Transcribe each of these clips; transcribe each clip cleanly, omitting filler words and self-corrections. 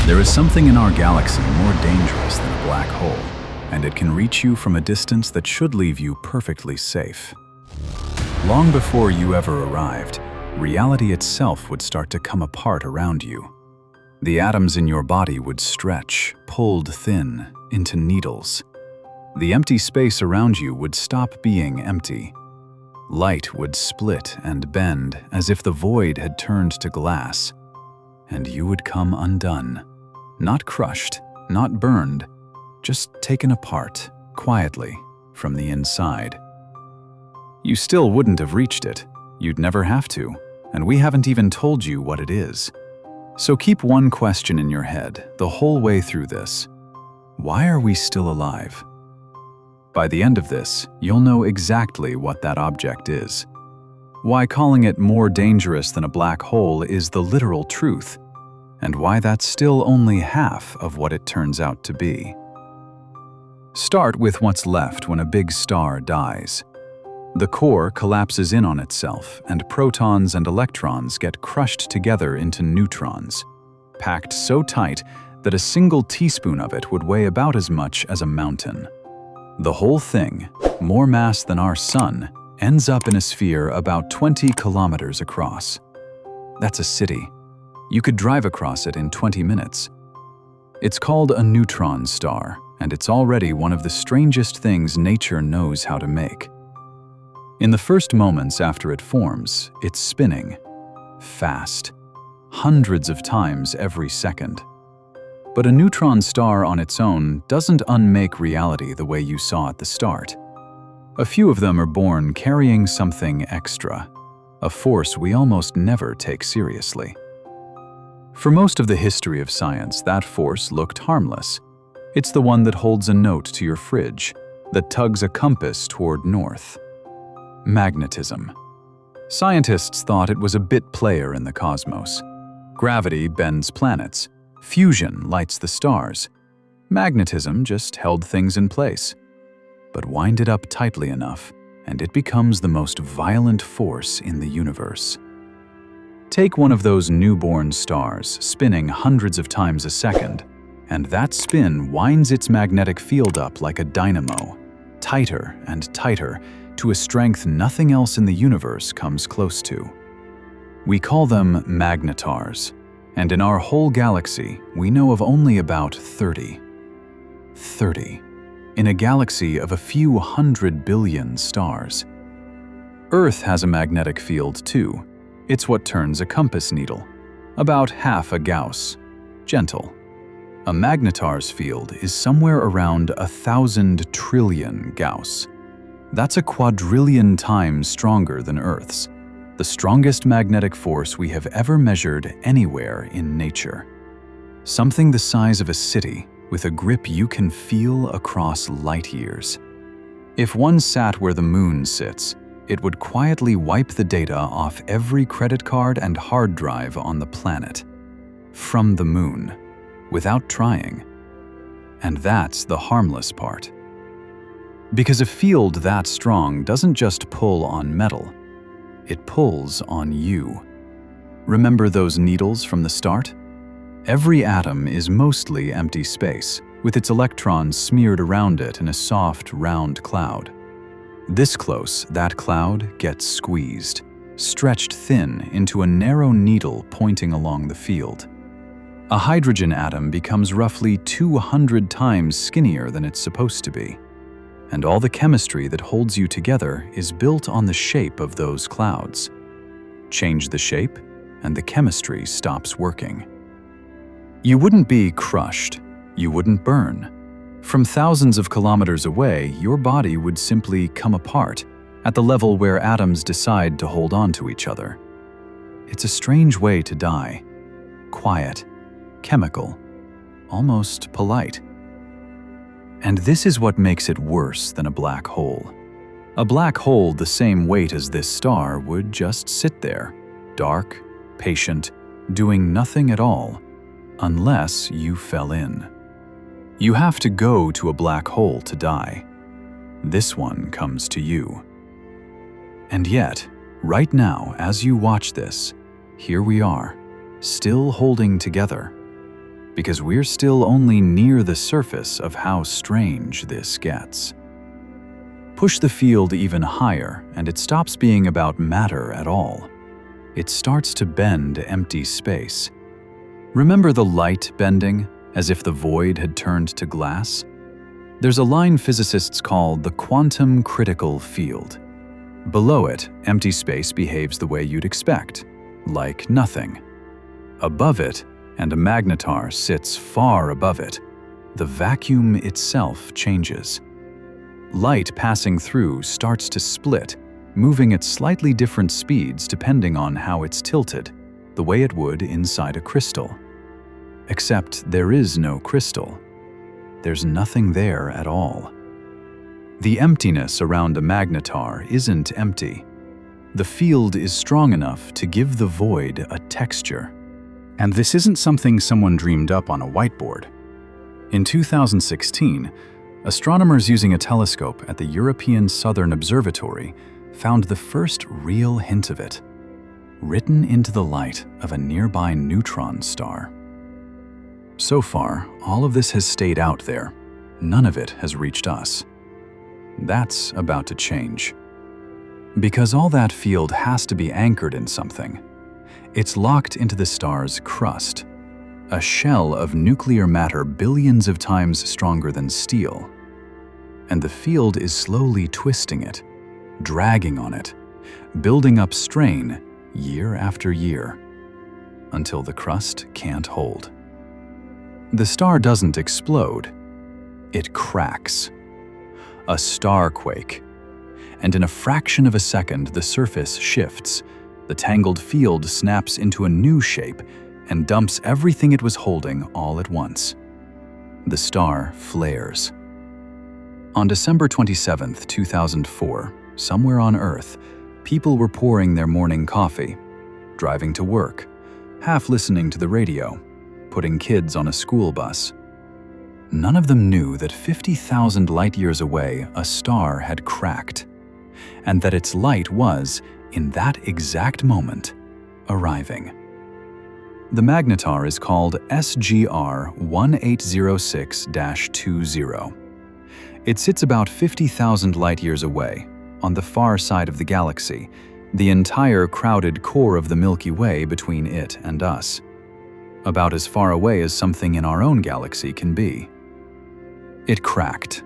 There is something in our galaxy more dangerous than a black hole, and it can reach you from a distance that should leave you perfectly safe. Long before you ever arrived, reality itself would start to come apart around you. The atoms in your body would stretch, pulled thin, into needles. The empty space around you would stop being empty. Light would split and bend as if the void had turned to glass, and you would come undone. Not crushed, not burned, just taken apart, quietly, from the inside. You still wouldn't have reached it. You'd never have to, and we haven't even told you what it is. So keep one question in your head the whole way through this. Why are we still alive? By the end of this, you'll know exactly what that object is. Why calling it more dangerous than a black hole is the literal truth, and why that's still only half of what it turns out to be. Start with what's left when a big star dies. The core collapses in on itself, and protons and electrons get crushed together into neutrons, packed so tight that a single teaspoon of it would weigh about as much as a mountain. The whole thing, more mass than our sun, ends up in a sphere about 20 kilometers across. That's a city. You could drive across it in 20 minutes. It's called a neutron star, and it's already one of the strangest things nature knows how to make. In the first moments after it forms, it's spinning. Fast. Hundreds of times every second. But a neutron star on its own doesn't unmake reality the way you saw at the start. A few of them are born carrying something extra, a force we almost never take seriously. For most of the history of science, that force looked harmless. It's the one that holds a note to your fridge, that tugs a compass toward north. Magnetism. Scientists thought it was a bit player in the cosmos. Gravity bends planets. Fusion lights the stars. Magnetism just held things in place. But wind it up tightly enough, and it becomes the most violent force in the universe. Take one of those newborn stars spinning hundreds of times a second, and that spin winds its magnetic field up like a dynamo, tighter and tighter, to a strength nothing else in the universe comes close to. We call them magnetars, and in our whole galaxy, we know of only about 30. 30. In a galaxy of a few 100 billion stars. Earth has a magnetic field too. It's what turns a compass needle, about half a Gauss, gentle. A magnetar's field is somewhere around 1,000 trillion Gauss. That's a quadrillion times stronger than Earth's, the strongest magnetic force we have ever measured anywhere in nature. Something the size of a city with a grip you can feel across light years. If one sat where the moon sits, it would quietly wipe the data off every credit card and hard drive on the planet. From the moon, without trying. And that's the harmless part. Because a field that strong doesn't just pull on metal, it pulls on you. Remember those needles from the start? Every atom is mostly empty space, with its electrons smeared around it in a soft, round cloud. This close, that cloud gets squeezed, stretched thin into a narrow needle pointing along the field. A hydrogen atom becomes roughly 200 times skinnier than it's supposed to be. And all the chemistry that holds you together is built on the shape of those clouds. Change the shape, and the chemistry stops working. You wouldn't be crushed. You wouldn't burn. From thousands of kilometers away, your body would simply come apart at the level where atoms decide to hold on to each other. It's a strange way to die. Quiet, chemical, almost polite. And this is what makes it worse than a black hole. A black hole the same weight as this star would just sit there, dark, patient, doing nothing at all, unless you fell in. You have to go to a black hole to die. This one comes to you. And yet, right now, as you watch this, here we are, still holding together. because we're still only near the surface of how strange this gets. Push the field even higher, and it stops being about matter at all. It starts to bend empty space. Remember the light bending, as if the void had turned to glass? There's a line physicists call the quantum critical field. Below it, empty space behaves the way you'd expect, like nothing. Above it, and a magnetar sits far above it, the vacuum itself changes. Light passing through starts to split, moving at slightly different speeds depending on how it's tilted, the way it would inside a crystal. Except there is no crystal. There's nothing there at all. The emptiness around a magnetar isn't empty. The field is strong enough to give the void a texture. And this isn't something someone dreamed up on a whiteboard. In 2016, astronomers using a telescope at the European Southern Observatory found the first real hint of it, written into the light of a nearby neutron star. So far, all of this has stayed out there. None of it has reached us. That's about to change. Because all that field has to be anchored in something. It's locked into the star's crust, a shell of nuclear matter billions of times stronger than steel. And the field is slowly twisting it, dragging on it, building up strain year after year, until the crust can't hold. The star doesn't explode, it cracks. A starquake. And in a fraction of a second, the surface shifts, the tangled field snaps into a new shape and dumps everything it was holding all at once. The star flares. On December 27, 2004, somewhere on Earth, people were pouring their morning coffee, driving to work, half listening to the radio, putting kids on a school bus. None of them knew that 50,000 light-years away, a star had cracked, and that its light was, in that exact moment, arriving. The magnetar is called SGR 1806-20. It sits about 50,000 light-years away, on the far side of the galaxy, the entire crowded core of the Milky Way between it and us. About as far away as something in our own galaxy can be. It cracked,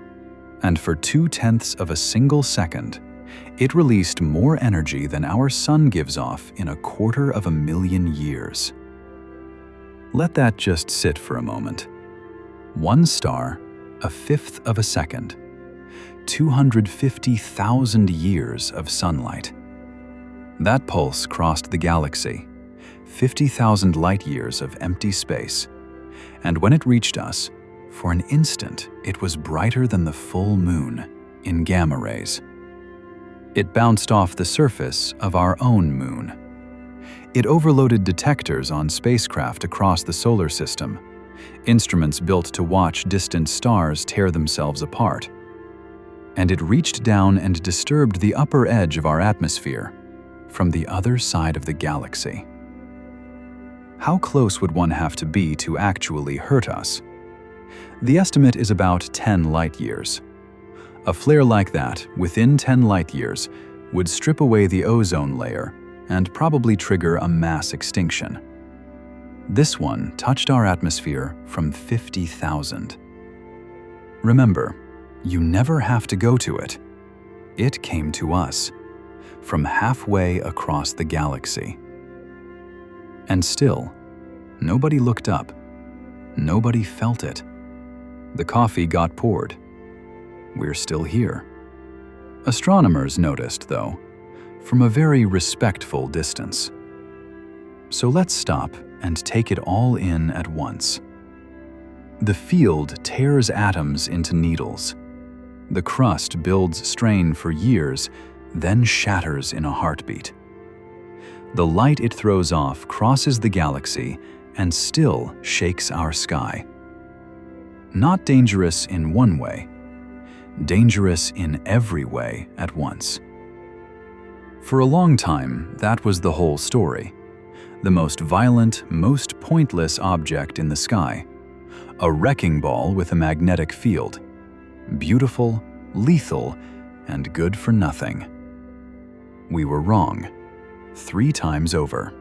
and for 0.2 of a single second, it released more energy than our sun gives off in 250,000 years. Let that just sit for a moment. One star, 1/5 of a second. 250,000 years of sunlight. That pulse crossed the galaxy, 50,000 light-years of empty space, and when it reached us, for an instant it was brighter than the full moon in gamma rays. It bounced off the surface of our own moon. It overloaded detectors on spacecraft across the solar system, instruments built to watch distant stars tear themselves apart. And it reached down and disturbed the upper edge of our atmosphere from the other side of the galaxy. How close would one have to be to actually hurt us? The estimate is about 10 light-years. A flare like that, within 10 light-years, would strip away the ozone layer and probably trigger a mass extinction. This one touched our atmosphere from 50,000. Remember, you never have to go to it. It came to us, from halfway across the galaxy. And still, nobody looked up. Nobody felt it. The coffee got poured. We're still here. Astronomers noticed, though, from a very respectful distance. So let's stop and take it all in at once. The field tears atoms into needles. The crust builds strain for years, then shatters in a heartbeat. The light it throws off crosses the galaxy and still shakes our sky. Not dangerous in one way, dangerous in every way at once. For a long time, that was the whole story. The most violent, most pointless object in the sky, A wrecking ball with a magnetic field. Beautiful, lethal, and good for nothing. We were wrong. 3 times over.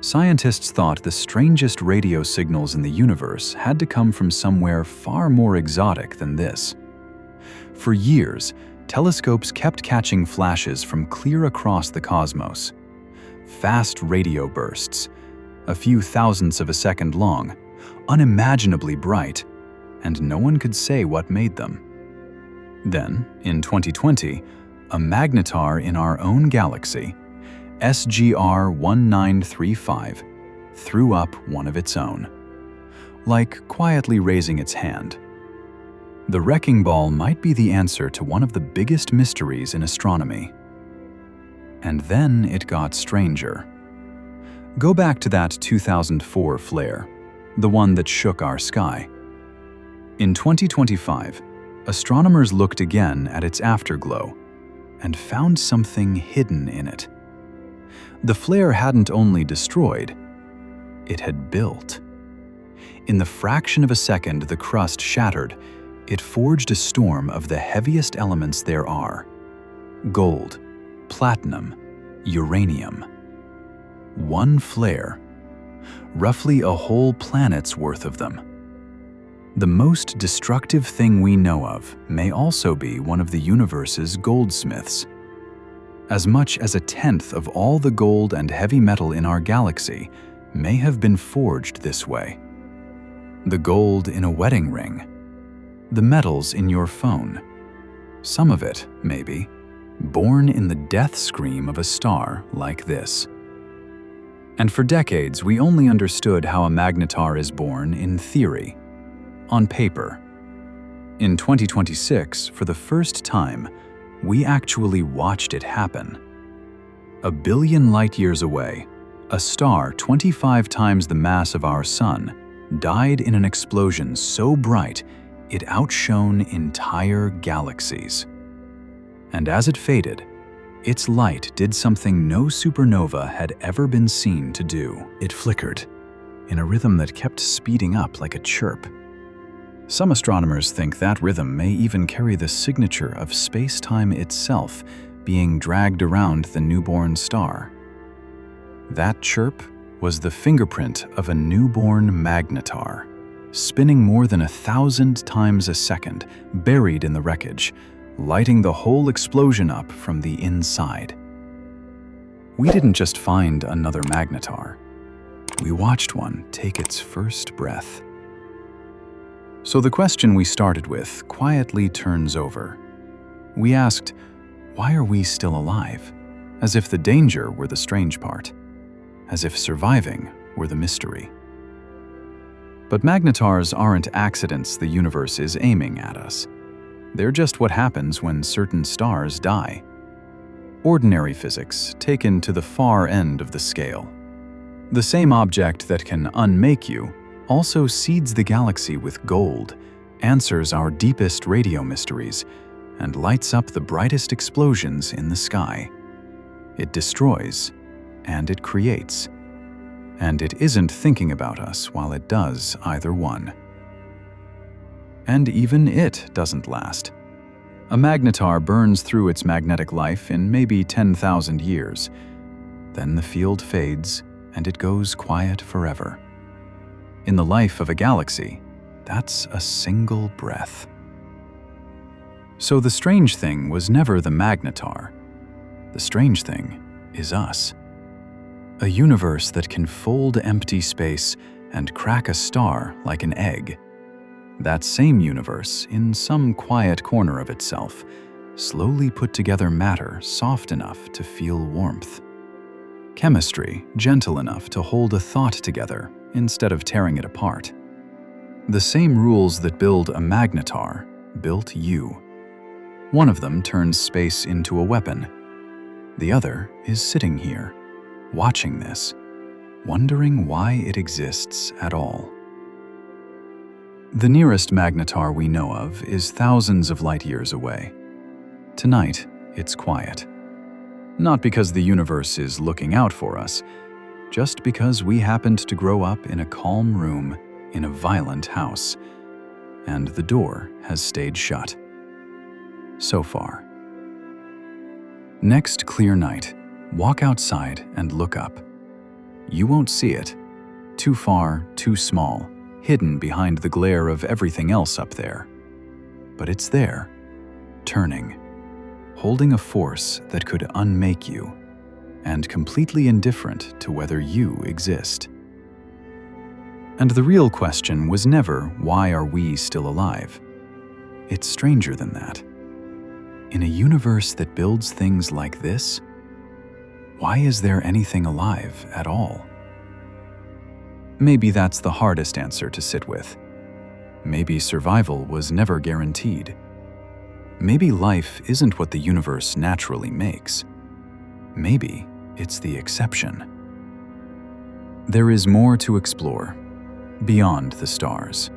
Scientists thought the strangest radio signals in the universe had to come from somewhere far more exotic than this. For years, telescopes kept catching flashes from clear across the cosmos. Fast radio bursts, a few thousandths of a second long, unimaginably bright, and no one could say what made them. Then, in 2020, a magnetar in our own galaxy, SGR 1935, threw up one of its own, like quietly raising its hand. The wrecking ball might be the answer to one of the biggest mysteries in astronomy. And then it got stranger. Go back to that 2004 flare, the one that shook our sky. In 2025, astronomers looked again at its afterglow and found something hidden in it. The flare hadn't only destroyed, it had built. In the fraction of a second the crust shattered, it forged a storm of the heaviest elements there are: gold, platinum, uranium. One flare, roughly a whole planet's worth of them. The most destructive thing we know of may also be one of the universe's goldsmiths. As much as 1/10 of all the gold and heavy metal in our galaxy may have been forged this way. The gold in a wedding ring, the metals in your phone, some of it, maybe, born in the death scream of a star like this. And for decades, we only understood how a magnetar is born in theory, on paper. In 2026, for the first time, we actually watched it happen. 1 billion light-years away, a star 25 times the mass of our Sun died in an explosion so bright it outshone entire galaxies. And as it faded, its light did something no supernova had ever been seen to do. It flickered, in a rhythm that kept speeding up like a chirp. Some astronomers think that rhythm may even carry the signature of space-time itself being dragged around the newborn star. That chirp was the fingerprint of a newborn magnetar, spinning more than 1,000 times a second, buried in the wreckage, lighting the whole explosion up from the inside. We didn't just find another magnetar. We watched one take its first breath. So the question we started with quietly turns over. We asked, why are we still alive? As if the danger were the strange part. As if surviving were the mystery. But magnetars aren't accidents the universe is aiming at us. They're just what happens when certain stars die. Ordinary physics taken to the far end of the scale. The same object that can unmake you also seeds the galaxy with gold, answers our deepest radio mysteries, and lights up the brightest explosions in the sky. It destroys, and it creates. And it isn't thinking about us while it does either one. And even it doesn't last. A magnetar burns through its magnetic life in maybe 10,000 years. Then the field fades, and it goes quiet forever. In the life of a galaxy, that's a single breath. So the strange thing was never the magnetar. The strange thing is us. A universe that can fold empty space and crack a star like an egg. That same universe, in some quiet corner of itself, slowly put together matter soft enough to feel warmth. Chemistry gentle enough to hold a thought together instead of tearing it apart. The same rules that build a magnetar built you. One of them turns space into a weapon. The other is sitting here, watching this, wondering why it exists at all. The nearest magnetar we know of is thousands of light-years away. Tonight, it's quiet. Not because the universe is looking out for us, just because we happened to grow up in a calm room in a violent house, and the door has stayed shut. So far. Next clear night, walk outside and look up. You won't see it. Too far, too small, hidden behind the glare of everything else up there. But it's there, turning, holding a force that could unmake you, and completely indifferent to whether you exist. And the real question was never, why are we still alive? It's stranger than that. In a universe that builds things like this, why is there anything alive at all? Maybe that's the hardest answer to sit with. Maybe survival was never guaranteed. Maybe life isn't what the universe naturally makes. Maybe it's the exception. There is more to explore, beyond the stars.